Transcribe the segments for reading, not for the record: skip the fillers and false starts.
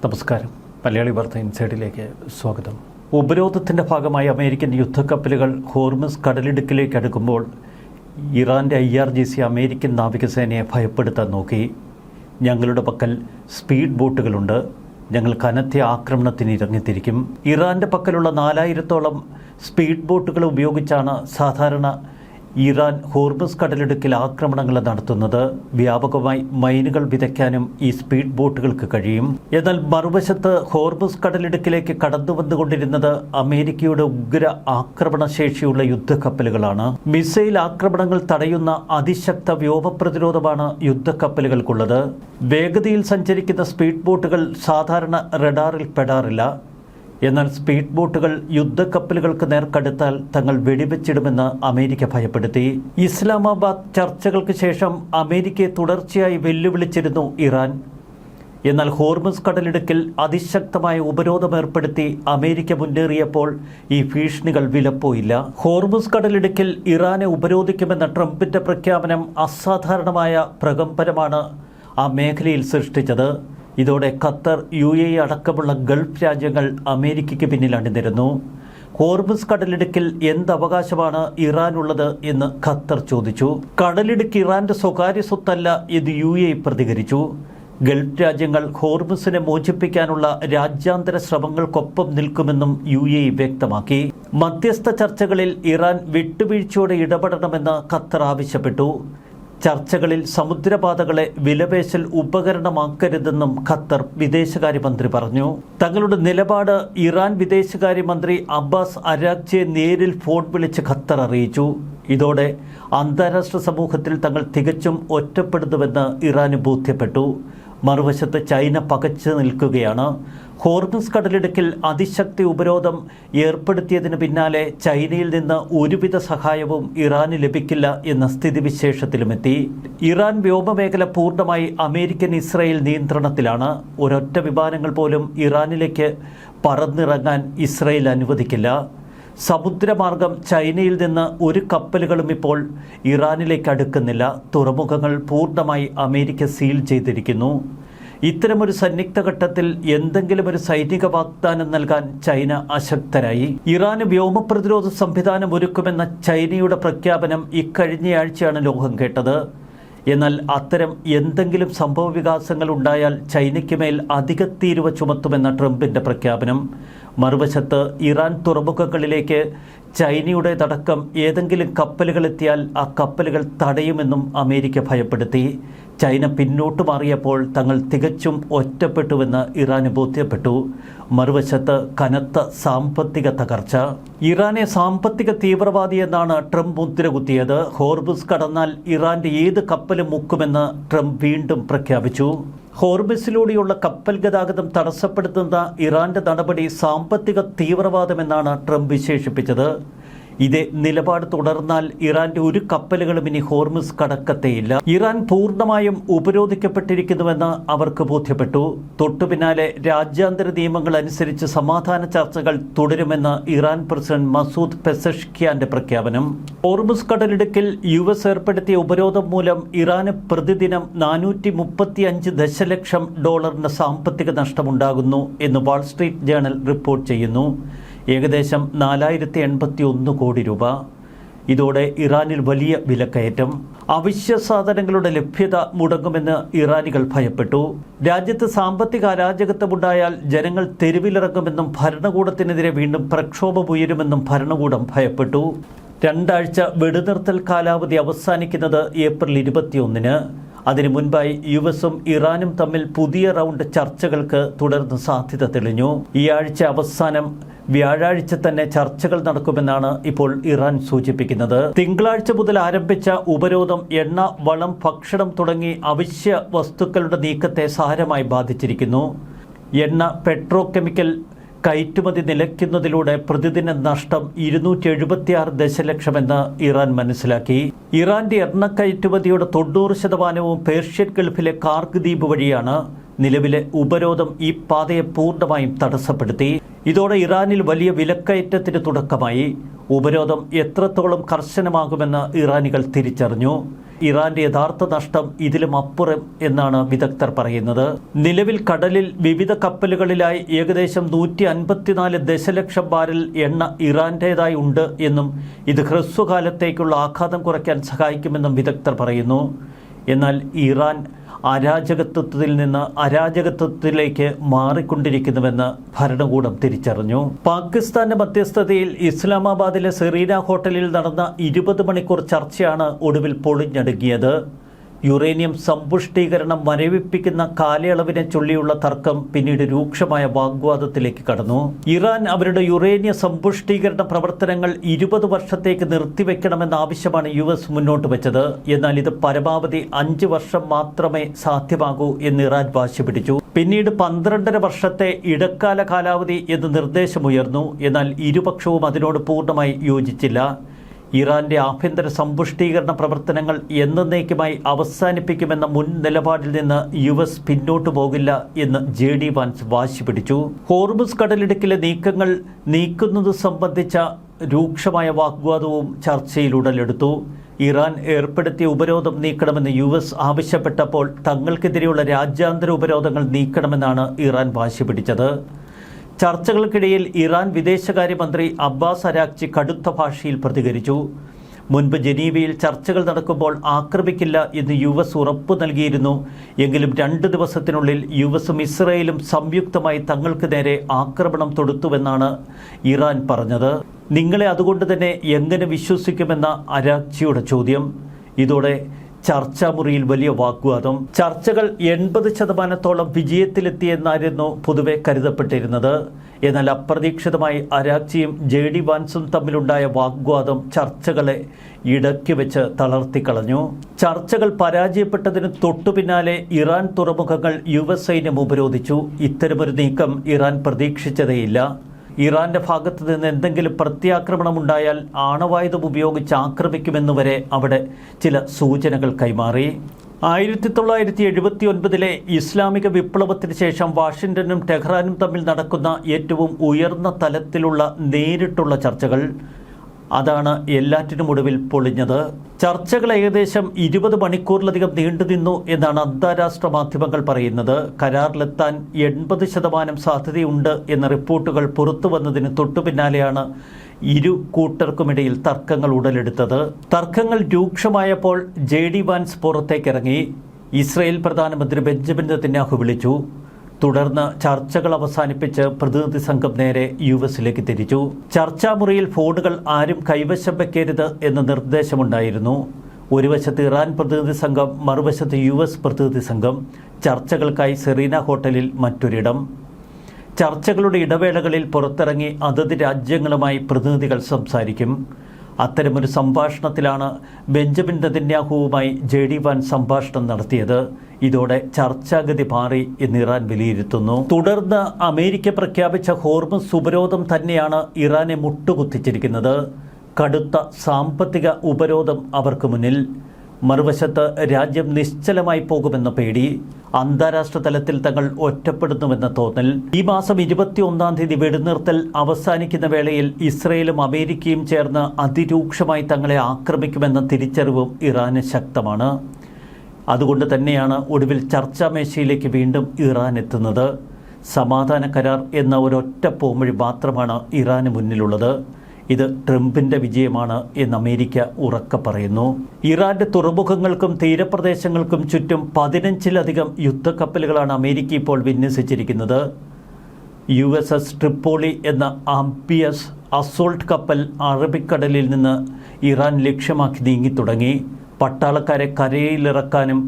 നമസ്കാരം. മലയാളി വാർത്ത ഇൻസൈഡിലേക്ക് സ്വാഗതം. ഉപരോധത്തിൻ്റെ ഭാഗമായി അമേരിക്കൻ യുദ്ധക്കപ്പലുകൾ ഹോർമുസ് കടലിടുക്കിലേക്ക് അടുക്കുമ്പോൾ ഇറാൻ്റെ IRGC അമേരിക്കൻ നാവികസേനയെ ഭയപ്പെടുത്താൻ നോക്കി. ഞങ്ങളുടെ പക്കൽ സ്പീഡ് ബോട്ടുകളുണ്ട്, ഞങ്ങൾ കനത്ത ആക്രമണത്തിന് ഇറങ്ങിത്തിരിക്കും. ഇറാൻ്റെ പക്കലുള്ള 4000-ഓളം സ്പീഡ് ബോട്ടുകൾ ഉപയോഗിച്ചാണ് സാധാരണ ഇറാൻ ഹോർമുസ് കടലിടുക്കിൽ ആക്രമണങ്ങൾ നടത്തുന്നത്. വ്യാപകമായി മൈനുകൾ വിതയ്ക്കാനും ഈ സ്പീഡ് ബോട്ടുകൾക്ക് കഴിയും. എന്നാൽ മറുവശത്ത് ഹോർമുസ് കടലിടുക്കിലേക്ക് കടന്നു വന്നുകൊണ്ടിരുന്നത് അമേരിക്കയുടെ ഉഗ്ര ആക്രമണശേഷിയുള്ള യുദ്ധക്കപ്പലുകളാണ്. മിസൈൽ ആക്രമണങ്ങൾ തടയുന്ന അതിശക്ത വ്യോമ പ്രതിരോധമാണ് യുദ്ധക്കപ്പലുകൾക്കുള്ളത്. വേഗതയിൽ സഞ്ചരിക്കുന്ന സ്പീഡ് ബോട്ടുകൾ സാധാരണ റഡാറിൽ പെടാറില്ല. എന്നാൽ സ്പീഡ് ബോട്ടുകൾ യുദ്ധക്കപ്പലുകൾക്ക് നേർക്കടുത്താൽ തങ്ങൾ വെടിവെച്ചിടുമെന്ന് അമേരിക്ക ഭയപ്പെടുത്തി. ഇസ്ലാമാബാദ് ചർച്ചകൾക്ക് ശേഷം അമേരിക്കയെ തുടർച്ചയായി വെല്ലുവിളിച്ചിരുന്നു ഇറാൻ. എന്നാൽ ഹോർമുസ് കടലിടുക്കിൽ അതിശക്തമായ ഉപരോധം ഏർപ്പെടുത്തി അമേരിക്ക മുന്നേറിയപ്പോൾ ഈ ഭീഷണികൾ വിലപ്പോയില്ല. ഹോർമുസ് കടലിടുക്കിൽ ഇറാനെ ഉപരോധിക്കുമെന്ന ട്രംപിന്റെ പ്രഖ്യാപനം അസാധാരണമായ പ്രകമ്പനമാണ് ആ മേഖലയിൽ സൃഷ്ടിച്ചത്. ഇതോടെ ഖത്തർ, UAE അടക്കമുള്ള ഗൾഫ് രാജ്യങ്ങൾ അമേരിക്കയ്ക്ക് പിന്നിൽ അണിനിരന്നു. ഹോർമുസ് കടലിടുക്കിൽ എന്തവകാശമാണ് ഇറാനുള്ളത് എന്ന് ഖത്തർ ചോദിച്ചു. കടലിടുക്ക് ഇറാന്റെ സ്വകാര്യ സ്വത്തല്ല എന്ന് UAE പ്രതികരിച്ചു. ഗൾഫ് രാജ്യങ്ങൾ ഹോർമുസിനെ മോചിപ്പിക്കാനുള്ള രാജ്യാന്തര ശ്രമങ്ങൾക്കൊപ്പം നിൽക്കുമെന്നും UAE വ്യക്തമാക്കി. മധ്യസ്ഥ ചർച്ചകളിൽ ഇറാൻ വിട്ടുവീഴ്ചയോടെ ഇടപെടണമെന്ന് ഖത്തർ ആവശ്യപ്പെട്ടു. ചർച്ചകളിൽ സമുദ്രപാതകളെ വിലപേശൽ ഉപകരണമാക്കരുതെന്നും ഖത്തർ വിദേശകാര്യമന്ത്രി പറഞ്ഞു. തങ്ങളുടെ നിലപാട് ഇറാൻ വിദേശകാര്യമന്ത്രി അബ്ബാസ് അരാഗ്ചിയെ നേരിൽ ഫോൺ വിളിച്ച് ഖത്തർ അറിയിച്ചു. ഇതോടെ അന്താരാഷ്ട്ര സമൂഹത്തിൽ തങ്ങൾ തികച്ചും ഒറ്റപ്പെടുന്നുവെന്ന് ഇറാന് ബോധ്യപ്പെട്ടു. മറുവശത്ത് ചൈന പകച്ചു നിൽക്കുകയാണ്. ഹോർമുസ് കടലിടുക്കിൽ അതിശക്തി ഉപരോധം ഏർപ്പെടുത്തിയതിന് പിന്നാലെ ചൈനയിൽ നിന്ന് ഒരുവിധ സഹായവും ഇറാന് ലഭിക്കില്ല എന്ന സ്ഥിതിവിശേഷത്തിലുമെത്തി. ഇറാൻ വ്യോമമേഖല പൂർണ്ണമായി അമേരിക്കൻ ഇസ്രായേൽ നിയന്ത്രണത്തിലാണ്. ഒരൊറ്റ വിമാനങ്ങൾ പോലും ഇറാനിലേക്ക് പറന്നിറങ്ങാൻ ഇസ്രായേൽ അനുവദിക്കില്ല. സമുദ്രമാർഗം ചൈനയിൽ നിന്ന് ഒരു കപ്പലുകളും ഇപ്പോൾ ഇറാനിലേക്ക് അടുക്കുന്നില്ല. തുറമുഖങ്ങൾ പൂർണ്ണമായി അമേരിക്ക സീൽ ചെയ്തിരിക്കുന്നു. ഇത്തരമൊരു സന്നിഗ്ധ ഘട്ടത്തിൽ എന്തെങ്കിലും ഒരു സൈനിക വാഗ്ദാനം നൽകാൻ ചൈന അശക്തരായി. ഇറാന് വ്യോമ പ്രതിരോധ സംവിധാനം ഒരുക്കുമെന്ന ചൈനയുടെ പ്രഖ്യാപനം ഇക്കഴിഞ്ഞയാഴ്ചയാണ് ലോകം കേട്ടത്. എന്നാൽ അത്തരം എന്തെങ്കിലും സംഭവ വികാസങ്ങൾ ഉണ്ടായാൽ ചൈനയ്ക്ക് മേൽ അധിക തീരുവ ചുമത്തുമെന്ന ട്രംപിന്റെ പ്രഖ്യാപനം. മറുവശത്ത് ഇറാൻ തുറമുഖങ്ങളിലേക്ക് ചൈനയുടേതടക്കം ഏതെങ്കിലും കപ്പലുകൾ എത്തിയാൽ ആ കപ്പലുകൾ തടയുമെന്നും അമേരിക്ക ഭയപ്പെടുത്തി. ചൈന പിന്നോട്ട് മാറിയപ്പോൾ തങ്ങൾ തികച്ചും ഒറ്റപ്പെട്ടുവെന്ന് ഇറാന് ബോധ്യപ്പെട്ടു. മറുവശത്ത് കനത്ത സാമ്പത്തിക തകർച്ച. ഇറാനെ സാമ്പത്തിക തീവ്രവാദി എന്നാണ് ട്രംപ് മുദ്രകുത്തിയത്. ഹോർമുസ് കടന്നാൽ ഇറാന്റെ ഏത് കപ്പലും മുക്കുമെന്ന് ട്രംപ് വീണ്ടും പ്രഖ്യാപിച്ചു. ഹോർമുസിലൂടെയുള്ള കപ്പൽ ഗതാഗതം തടസ്സപ്പെടുത്തുന്ന ഇറാന്റെ നടപടി സാമ്പത്തിക തീവ്രവാദമെന്നാണ് ട്രംപ് വിശേഷിപ്പിച്ചത്. ഇതേ നിലപാട് തുടർന്നാൽ ഇറാന്റെ ഒരു കപ്പലുകളും ഇനി ഹോർമുസ് കടക്കത്തേയില്ല. ഇറാൻ പൂർണ്ണമായും ഉപരോധിക്കപ്പെട്ടിരിക്കുന്നുവെന്ന് അവർക്ക് ബോധ്യപ്പെട്ടു. തൊട്ടുപിന്നാലെ രാജ്യാന്തര നിയമങ്ങൾ അനുസരിച്ച് സമാധാന ചർച്ചകൾ തുടരുമെന്ന് ഇറാൻ പ്രസിഡന്റ് മസൂദ് പെസഷ്കിയാന്റെ പ്രഖ്യാപനം. ഹോർമുസ് കടലിടുക്കിൽ US ഏർപ്പെടുത്തിയ ഉപരോധം മൂലം ഇറാന് പ്രതിദിനം $435 ദശലക്ഷം സാമ്പത്തിക നഷ്ടമുണ്ടാകുന്നു എന്ന് വാൾസ്ട്രീറ്റ് ജേണൽ റിപ്പോർട്ട് ചെയ്യുന്നു. ഏകദേശം 4081 കോടി രൂപ. ഇതോടെ ഇറാനിൽ വലിയ വിലക്കയറ്റം, അവശ്യ സാധനങ്ങളുടെ ലഭ്യത മുടങ്ങുമെന്ന് ഇറാനികൾ ഭയപ്പെട്ടു. രാജ്യത്ത് സാമ്പത്തിക അരാജകത്വമുണ്ടായാൽ ജനങ്ങൾ തെരുവിലിറങ്ങുമെന്നും ഭരണകൂടത്തിനെതിരെ വീണ്ടും പ്രക്ഷോഭം ഉയരുമെന്നും ഭരണകൂടം ഭയപ്പെട്ടു. 2 ആഴ്ച വെടിനിർത്തൽ കാലാവധി അവസാനിക്കുന്നത് ഏപ്രിൽ 21-ന്. അതിനു മുൻപായി US-ഉം ഇറാനും തമ്മിൽ പുതിയ റൗണ്ട് ചർച്ചകൾക്ക് തുടർന്ന് സാധ്യത തെളിഞ്ഞു. ഈ ആഴ്ച അവസാനം വ്യാഴാഴ്ച തന്നെ ചർച്ചകൾ നടക്കുമെന്നാണ് ഇപ്പോൾ ഇറാൻ സൂചിപ്പിക്കുന്നത്. തിങ്കളാഴ്ച മുതൽ ആരംഭിച്ച ഉപരോധം എണ്ണ, വളം, ഭക്ഷണം തുടങ്ങി അവശ്യ വസ്തുക്കളുടെ നീക്കത്തെ സാരമായി ബാധിച്ചിരിക്കുന്നു. എണ്ണ, പെട്രോ കെമിക്കൽ കയറ്റുമതി നിലയ്ക്കുന്നതിലൂടെ പ്രതിദിന നഷ്ടം 276 ദശലക്ഷമെന്ന് ഇറാൻ മനസ്സിലാക്കി. ഇറാന്റെ എണ്ണ കയറ്റുമതിയുടെ 90% പേർഷ്യൻ ഗൾഫിലെ കാർക്ക് ദ്വീപ് വഴിയാണ്. നിലവിലെ ഉപരോധം ഈ പാതയെ പൂർണ്ണമായും തടസ്സപ്പെടുത്തി. ഇതോടെ ഇറാനിൽ വലിയ വിലക്കയറ്റത്തിന് തുടക്കമായി. ഉപരോധം എത്രത്തോളം കർശനമാകുമെന്ന് ഇറാനികൾ തിരിച്ചറിഞ്ഞു. ഇറാന്റെ യഥാർത്ഥ നഷ്ടം ഇതിലും അപ്പുറം എന്നാണ് വിദഗ്ധർ പറയുന്നത്. നിലവിൽ കടലിൽ വിവിധ കപ്പലുകളിലായി ഏകദേശം 154 ദശലക്ഷം ബാരൽ എണ്ണ ഇറാന്റേതായി ഉണ്ട് എന്നും ഇത് ഹ്രസ്വകാലത്തേക്കുള്ള ആഘാതം കുറയ്ക്കാൻ സഹായിക്കുമെന്നും വിദഗ്ധർ പറയുന്നു. എന്നാൽ ഇറാൻ അരാജകത്വത്തിൽ നിന്ന് അരാജകത്വത്തിലേക്ക് മാറിക്കൊണ്ടിരിക്കുന്നുവെന്ന് ഭരണകൂടം തിരിച്ചറിഞ്ഞു. പാകിസ്ഥാന്റെ മധ്യസ്ഥതയിൽ ഇസ്ലാമാബാദിലെ സെറീന ഹോട്ടലിൽ നടന്ന 20 മണിക്കൂർ ചർച്ചയാണ് ഒടുവിൽ പൊളിഞ്ഞടുങ്ങിയത്. യുറേനിയം സമ്പുഷ്ടീകരണം മരവിപ്പിക്കുന്ന കാലയളവിനെ ചൊല്ലിയുള്ള തർക്കം പിന്നീട് രൂക്ഷമായ വാഗ്വാദത്തിലേക്ക് കടന്നു. ഇറാൻ അവരുടെ യുറേനിയ സമ്പുഷ്ടീകരണ പ്രവർത്തനങ്ങൾ 20 വർഷത്തേക്ക് നിർത്തിവെക്കണമെന്ന ആവശ്യമാണ് US മുന്നോട്ട് വെച്ചത്. എന്നാൽ ഇത് പരമാവധി 5 വർഷം മാത്രമേ സാധ്യമാകൂ എന്ന് ഇറാൻ വാശി പിടിച്ചു. പിന്നീട് 12.5 വർഷത്തെ ഇടക്കാല കാലാവധി എന്ന് നിർദ്ദേശമുയർന്നു. എന്നാൽ ഇരുപക്ഷവും അതിനോട് പൂർണ്ണമായി യോജിച്ചില്ല. ഇറാന്റെ ആഭ്യന്തര സമ്പുഷ്ടീകരണ പ്രവർത്തനങ്ങൾ എന്നേക്കുമായി അവസാനിപ്പിക്കുമെന്ന മുൻ നിലപാടിൽ നിന്ന് US പിന്നോട്ടു പോകില്ല എന്ന് JD വാൻസ് വാശി പിടിച്ചു. ഹോർമുസ് കടലിടുക്കിലെ നീക്കങ്ങൾ നീക്കുന്നത് സംബന്ധിച്ച രൂക്ഷമായ വാഗ്വാദവും ചർച്ചയിൽ ഉടലെടുത്തു. ഇറാൻ ഏർപ്പെടുത്തിയ ഉപരോധം നീക്കണമെന്ന് US ആവശ്യപ്പെട്ടപ്പോൾ തങ്ങൾക്കെതിരെയുള്ള രാജ്യാന്തര ഉപരോധങ്ങൾ നീക്കണമെന്നാണ് ഇറാൻ വാശി പിടിച്ചത്. ചർച്ചകൾക്കിടയിൽ ഇറാൻ വിദേശകാര്യമന്ത്രി അബ്ബാസ് അരാക്ചി കടുത്ത ഭാഷയിൽ പ്രതികരിച്ചു. മുൻപ് ജനീവയിൽ ചർച്ചകൾ നടക്കുമ്പോൾ ആക്രമിക്കില്ല എന്ന് US ഉറപ്പു നൽകിയിരുന്നു. എങ്കിലും 2 ദിവസത്തിനുള്ളിൽ USഉം ഇസ്രയേലും സംയുക്തമായി തങ്ങൾക്ക് നേരെ ആക്രമണം തൊടുത്തുവെന്നാണ് ഇറാൻ പറഞ്ഞത്. നിങ്ങളെ അതുകൊണ്ട് തന്നെ എങ്ങനെ വിശ്വസിക്കുമെന്ന അരാക്ചിയുടെ ചോദ്യം. ഇതോടെ ചർച്ചാമുറിയിൽ വലിയ വാഗ്വാദം. ചർച്ചകൾ 80% വിജയത്തിലെത്തിയെന്നായിരുന്നു പൊതുവെ കരുതപ്പെട്ടിരുന്നത്. എന്നാൽ അപ്രതീക്ഷിതമായി അരാക്ചിയും JD വാൻസും തമ്മിലുണ്ടായ വാഗ്വാദം ചർച്ചകളെ ഇടയ്ക്ക് വെച്ച് തളർത്തിക്കളഞ്ഞു. ചർച്ചകൾ പരാജയപ്പെട്ടതിന് തൊട്ടുപിന്നാലെ ഇറാൻ തുറമുഖങ്ങൾ US സൈന്യം ഉപരോധിച്ചു. ഇത്തരമൊരു നീക്കം ഇറാൻ പ്രതീക്ഷിച്ചതേയില്ല. ഇറാന്റെ ഭാഗത്ത് നിന്ന് എന്തെങ്കിലും പ്രത്യാക്രമണമുണ്ടായാൽ ആണവായുധം ഉപയോഗിച്ച് ആക്രമിക്കുമെന്നുവരെ അവിടെ ചില സൂചനകൾ കൈമാറി. 1979 ഇസ്ലാമിക വിപ്ലവത്തിന് ശേഷം വാഷിംഗ്ടണും ടെഹ്റാനും തമ്മിൽ നടക്കുന്ന ഏറ്റവും ഉയർന്ന തലത്തിലുള്ള നേരിട്ടുള്ള ചർച്ചകൾ. അതാണ് എല്ലാറ്റിനും ഒടുവിൽ പൊളിഞ്ഞത്. ചർച്ചകൾ ഏകദേശം 20 മണിക്കൂറിലധികം നീണ്ടുനിന്നു എന്നാണ് അന്താരാഷ്ട്ര മാധ്യമങ്ങൾ പറയുന്നത്. കരാറിലെത്താൻ 80% സാധ്യതയുണ്ട് എന്ന റിപ്പോർട്ടുകൾ പുറത്തു വന്നതിന് തൊട്ടുപിന്നാലെയാണ് ഇരു കൂട്ടർക്കുമിടയിൽ തർക്കങ്ങൾ ഉടലെടുത്തത്. തർക്കങ്ങൾ രൂക്ഷമായപ്പോൾ JD വാൻസ് പുറത്തേക്കിറങ്ങി. ഇസ്രയേൽ പ്രധാനമന്ത്രി ബെഞ്ചമിൻ നെതന്യാഹു വിളിച്ചു. തുടർന്ന് ചർച്ചകൾ അവസാനിപ്പിച്ച് പ്രതിനിധി സംഘം നേരെ US തിരിച്ചു. ചർച്ചാമുറിയിൽ ഫോണുകൾ ആരും കൈവശം വയ്ക്കരുത് എന്ന നിർദ്ദേശമുണ്ടായിരുന്നു. ഒരു വശത്ത് ഇറാൻ പ്രതിനിധി സംഘം, മറുവശത്ത് US പ്രതിനിധി സംഘം. ചർച്ചകൾക്കായി സെറീന ഹോട്ടലിൽ മറ്റൊരിടം. ചർച്ചകളുടെ ഇടവേളകളിൽ പുറത്തിറങ്ങി അതത് രാജ്യങ്ങളുമായി പ്രതിനിധികൾ സംസാരിക്കും. അത്തരമൊരു സംഭാഷണത്തിലാണ് ബെഞ്ചമിൻ നെതന്യാഹുവുമായി JD വാൻസ് സംഭാഷണം നടത്തിയത്. ഇതോടെ ചർച്ചാഗതി മാറി എന്ന് ഇറാൻ വിലയിരുത്തുന്നു. തുടർന്ന് അമേരിക്ക പ്രഖ്യാപിച്ച ഹോർമുസ് ഉപരോധം തന്നെയാണ് ഇറാനെ മുട്ടുകുത്തിച്ചിരിക്കുന്നത്. കടുത്ത സാമ്പത്തിക ഉപരോധം അവർക്ക് മുന്നിൽ. മറുവശത്ത് രാജ്യം നിശ്ചലമായി പോകുമെന്ന പേടി. അന്താരാഷ്ട്ര തലത്തിൽ തങ്ങൾ ഒറ്റപ്പെടുന്നുവെന്ന തോന്നൽ. ഈ മാസം 21-ാം തീയതി വെടിനിർത്തൽ അവസാനിക്കുന്ന വേളയിൽ ഇസ്രയേലും അമേരിക്കയും ചേർന്ന് അതിരൂക്ഷമായി തങ്ങളെ ആക്രമിക്കുമെന്ന തിരിച്ചറിവും ഇറാന് ശക്തമാണ്. അതുകൊണ്ട് തന്നെയാണ് ഒടുവിൽ ചർച്ചാമേശയിലേക്ക് വീണ്ടും ഇറാൻ എത്തുന്നത്. സമാധാന കരാർ എന്ന ഒരൊറ്റ പോംവഴി മാത്രമാണ് ഇറാന് മുന്നിലുള്ളത്. ഇത് ട്രംപിന്റെ വിജയമാണ് എന്ന് അമേരിക്ക ഉറക്കെ പറയുന്നു. ഇറാന്റെ തുറമുഖങ്ങൾക്കും തീരപ്രദേശങ്ങൾക്കും ചുറ്റും 15-ലധികം യുദ്ധക്കപ്പലുകളാണ് അമേരിക്ക ഇപ്പോൾ വിന്യസിച്ചിരിക്കുന്നത്. USS ട്രിപ്പോളി എന്ന ആംപിയസ് അസോൾട്ട് കപ്പൽ അറബിക്കടലിൽ നിന്ന് ഇറാൻ ലക്ഷ്യമാക്കി നീങ്ങിത്തുടങ്ങി. പട്ടാളക്കാരെ കരയിലിറക്കാനും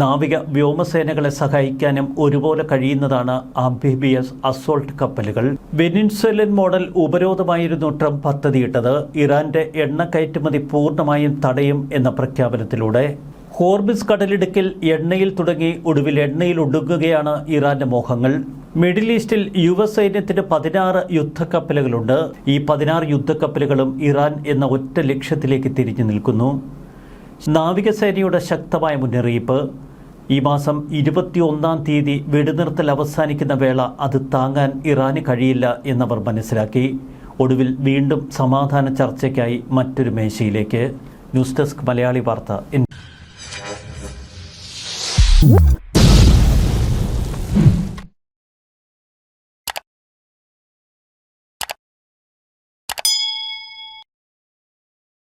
നാവിക വ്യോമസേനകളെ സഹായിക്കാനും ഒരുപോലെ കഴിയുന്നതാണ് ആംഫിബിയസ് അസോൾട്ട് കപ്പലുകൾ. വെനിൻസുലൻ മോഡൽ ഉപരോധമായിരുന്നു ട്രംപ് പദ്ധതിയിട്ടത്. ഇറാന്റെ എണ്ണ കയറ്റുമതി പൂർണ്ണമായും തടയും എന്ന പ്രഖ്യാപനത്തിലൂടെ. ഹോർമുസ് കടലിടുക്കിൽ എണ്ണയിൽ തുടങ്ങി ഒടുവിൽ എണ്ണയിൽ ഒടുങ്ങുകയാണ് ഇറാന്റെ മോഹങ്ങൾ. മിഡിൽ ഈസ്റ്റിൽ US സൈന്യത്തിന് 16 യുദ്ധക്കപ്പലുകളുണ്ട്. ഈ 16 യുദ്ധക്കപ്പലുകളും ഇറാൻ എന്ന ഒറ്റ ലക്ഷ്യത്തിലേക്ക് തിരിഞ്ഞു നിൽക്കുന്നു. നാവികസേനയുടെ ശക്തമായ മുന്നറിയിപ്പ്. ഈ മാസം 21-ാം തീയതി വെടിനിർത്തൽ അവസാനിക്കുന്ന വേള അത് താങ്ങാൻ ഇറാന് കഴിയില്ല എന്നവർ മനസ്സിലാക്കി. ഒടുവിൽ വീണ്ടും സമാധാന ചർച്ചയ്ക്കായി മറ്റൊരു മേശയിലേക്ക്. ന്യൂസ് ഡെസ്ക് മലയാളി വാർത്ത.